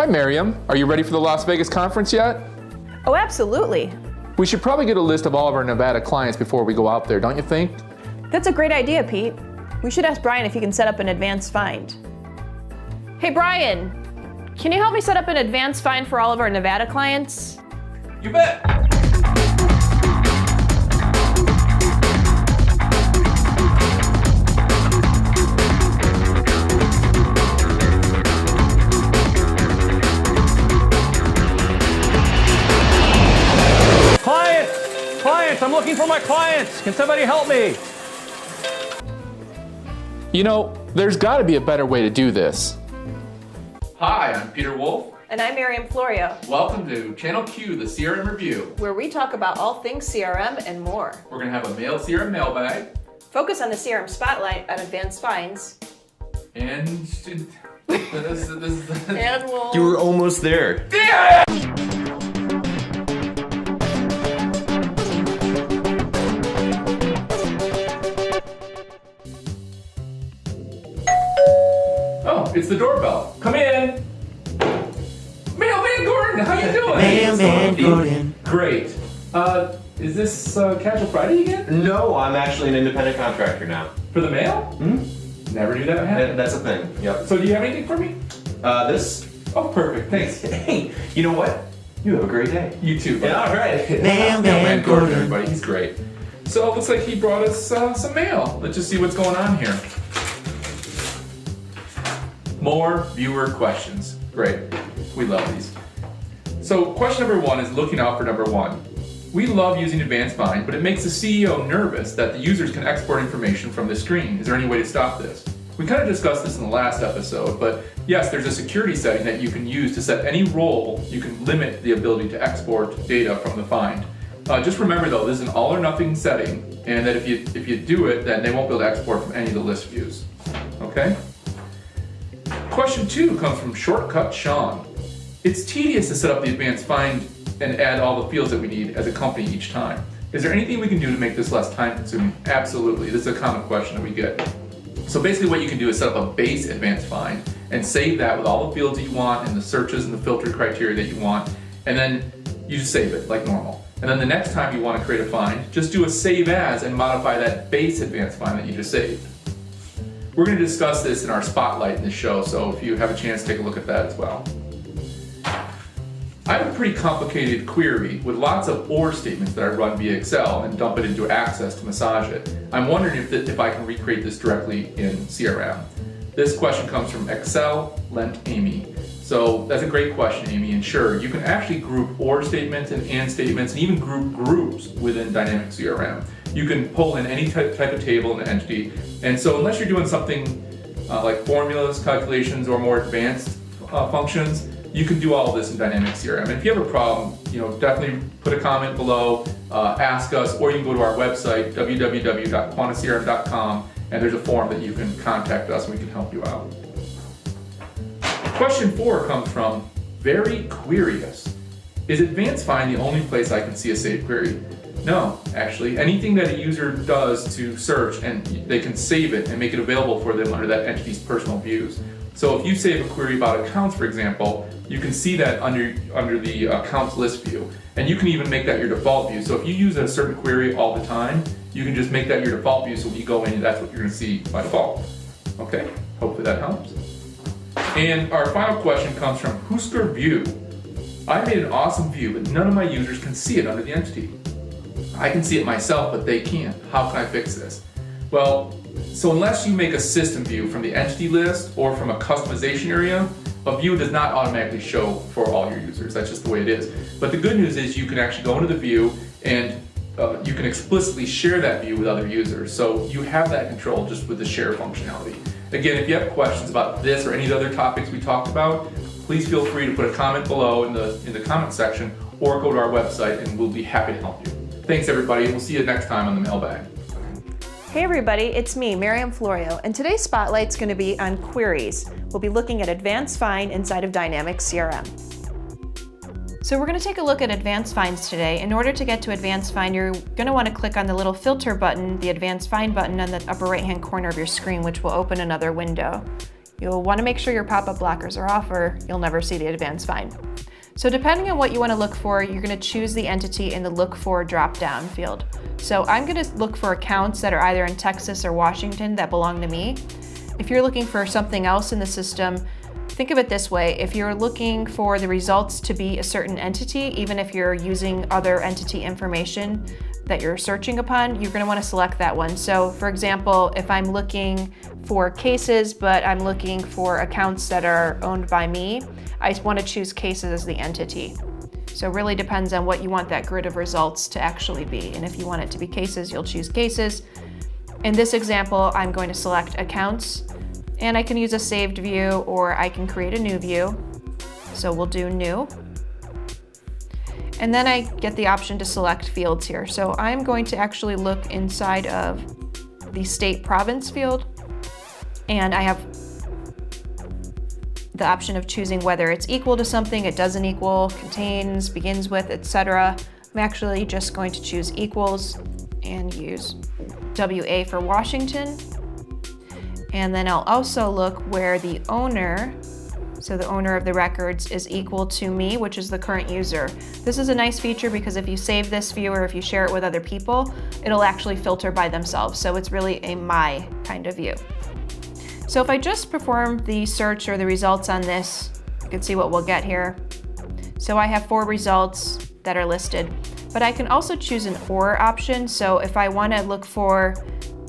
Hi, Miriam. Are you ready for the Las Vegas conference yet? Oh, absolutely. We should probably get a list of all of our Nevada clients before we go out there, don't you think? That's a great idea, Pete. We should ask Brian if he can set up an advance find. Hey, Brian, can you help me set up an advance find for all of our Nevada clients? You bet. Clients, I'm looking for my clients. Can somebody help me? You know, there's got to be a better way to do this. Hi, I'm Peter Wolf. And I'm Miriam Florio, Welcome to Channel Q, the CRM Review. where we talk about all things CRM and more. We're going to have a mail CRM mailbag. Focus on the CRM spotlight on advanced finds. And this And we'll... You were almost there. Oh, it's the doorbell. Come in. Mailman Gordon, how you doing? Mailman Gordon. Great. Is this Casual Friday again? No, I'm actually an independent contractor now. For the mail? Hmm? Never knew that happened. That's a thing. Yep. So do you have anything for me? This. Oh, perfect. Thanks. Hey, you know what? You have a great day. You too. buddy. Yeah, all right. Mailman Gordon, everybody. He's great. So it looks like he brought us some mail. Let's just see what's going on here. More viewer questions. Great. We love these. So question number one is looking out for number one. We love using Advanced Find, but it makes the CEO nervous that the users can export information from the screen. Is there any way to stop this? We kind of discussed this in the last episode, but yes, there's a security setting that you can use to set any role. You can limit the ability to export data from the find. Just remember though, this is an all or nothing setting, and that if you do it, then they won't be able to export from any of the list views. Okay? Question two comes from Shortcut Sean. It's tedious to set up the advanced find and add all the fields that we need as a company each time. Is there anything we can do to make this less time consuming? Absolutely. This is a common question that we get. So basically what you can do is set up a base advanced find and save that with all the fields that you want and the searches and the filter criteria that you want, and then you just save it like normal. And then the next time you want to create a find, just do a save as and modify that base advanced find that you just saved. We're going to discuss this in our spotlight in the show, so if you have a chance, take a look at that as well. I have a pretty complicated query with lots of OR statements that I run via Excel and dump it into Access to massage it. I'm wondering if I can recreate this directly in CRM. This question comes from Excel Lent Amy. So that's a great question, Amy, and sure, you can actually group OR statements and statements and even group groups within Dynamics CRM. You can pull in any type of table and entity, and so unless you're doing something like formulas, calculations, or more advanced functions, you can do all of this in Dynamics CRM. And if you have a problem, definitely put a comment below, ask us, or you can go to our website, www.quantacrm.com, and there's a form that you can contact us and we can help you out. Question 4 comes from Very Querious. Is Advanced Find the only place I can see a saved query? No, actually. Anything that a user does to search, and they can save it and make it available for them under that entity's personal views. So if you save a query about accounts, for example, you can see that under the accounts list view. And you can even make that your default view. So if you use a certain query all the time, you can just make that your default view, so when you go in, that's what you're going to see by default. Okay, hopefully that helps. And our final question comes from Husker View. I made an awesome view, but none of my users can see it under the entity. I can see it myself, but they can't. How can I fix this? Well, so unless you make a system view from the entity list or from a customization area, a view does not automatically show for all your users. That's just the way it is. But the good news is you can actually go into the view and you can explicitly share that view with other users. So you have that control just with the share functionality. Again, if you have questions about this or any of the other topics we talked about, please feel free to put a comment below in the comment section or go to our website and we'll be happy to help you. Thanks everybody, and we'll see you next time on the mailbag. Hey everybody, it's me, Miriam Florio, and today's spotlight's going to be on queries. We'll be looking at Advanced Find inside of Dynamics CRM. So we're going to take a look at Advanced Finds today. In order to get to Advanced Find, you're going to want to click on the little filter button, the Advanced Find button on the upper right-hand corner of your screen, which will open another window. You'll want to make sure your pop-up blockers are off or you'll never see the advanced find. So depending on what you want to look for, you're going to choose the entity in the Look For drop-down field. So I'm going to look for accounts that are either in Texas or Washington that belong to me. If you're looking for something else in the system, think of it this way. If you're looking for the results to be a certain entity, even if you're using other entity information that you're searching upon, you're going to want to select that one. So for example, if I'm looking for cases, but I'm looking for accounts that are owned by me, I want to choose cases as the entity. So it really depends on what you want that grid of results to actually be. And if you want it to be cases, you'll choose cases. In this example, I'm going to select accounts, and I can use a saved view or I can create a new view. So we'll do new. And then I get the option to select fields here. So I'm going to actually look inside of the state province field, and I have the option of choosing whether it's equal to something, it doesn't equal, contains, begins with, etc. I'm actually just going to choose equals and use WA for Washington. And then I'll also look where the owner, so the owner of the records, is equal to me, which is the current user. This is a nice feature because if you save this view or if you share it with other people, it'll actually filter by themselves. So it's really a my kind of view. So if I just perform the search or the results on this, you can see what we'll get here. So I have 4 results that are listed, but I can also choose an or option. So if I want to look for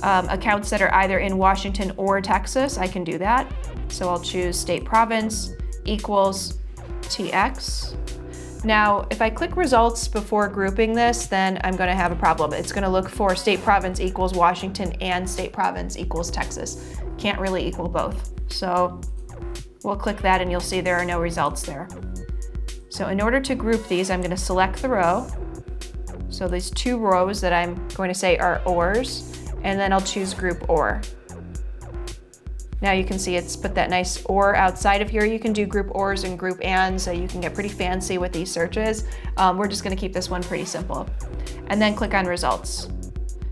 accounts that are either in Washington or Texas, I can do that. So I'll choose state province equals TX. Now, if I click results before grouping this, then I'm going to have a problem. It's going to look for state province equals Washington and state province equals Texas. Can't really equal both. So we'll click that and you'll see there are no results there. So in order to group these, I'm going to select the row. So these 2 rows that I'm going to say are ORs, and then I'll choose group OR. Now you can see it's put that nice OR outside of here. You can do group ORs and group AND, so you can get pretty fancy with these searches. We're just going to keep this one pretty simple. And then click on results.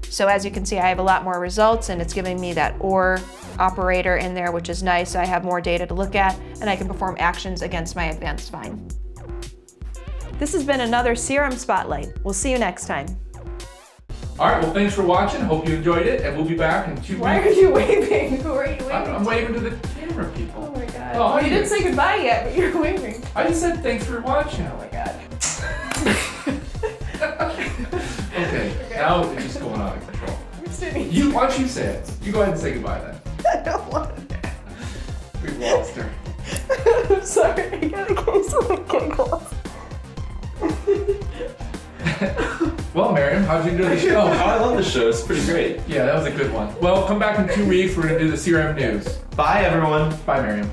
So as you can see, I have a lot more results and it's giving me that OR operator in there, which is nice. I have more data to look at and I can perform actions against my advanced find. This has been another CRM Spotlight. We'll see you next time. All right, well, thanks for watching. Hope you enjoyed it, and we'll be back in 2 weeks. Why are you waving? Who are you waving I'm to? waving to the camera people. Oh my god. Oh, Well, you you didn't say goodbye yet, but you're waving. I just said thanks for watching. Oh my god. Okay, now it's just going out of control. You Why don't you say it? You go ahead and say goodbye then. I don't want to. We've lost her. I'm sorry, I got a case of the giggles. Well, Miriam, how'd you enjoy the show? Oh, I love the show. It's pretty great. Yeah, that was a good one. Well, come back in 2 weeks. We're going to do the CRM news. Bye, everyone. Bye, Miriam.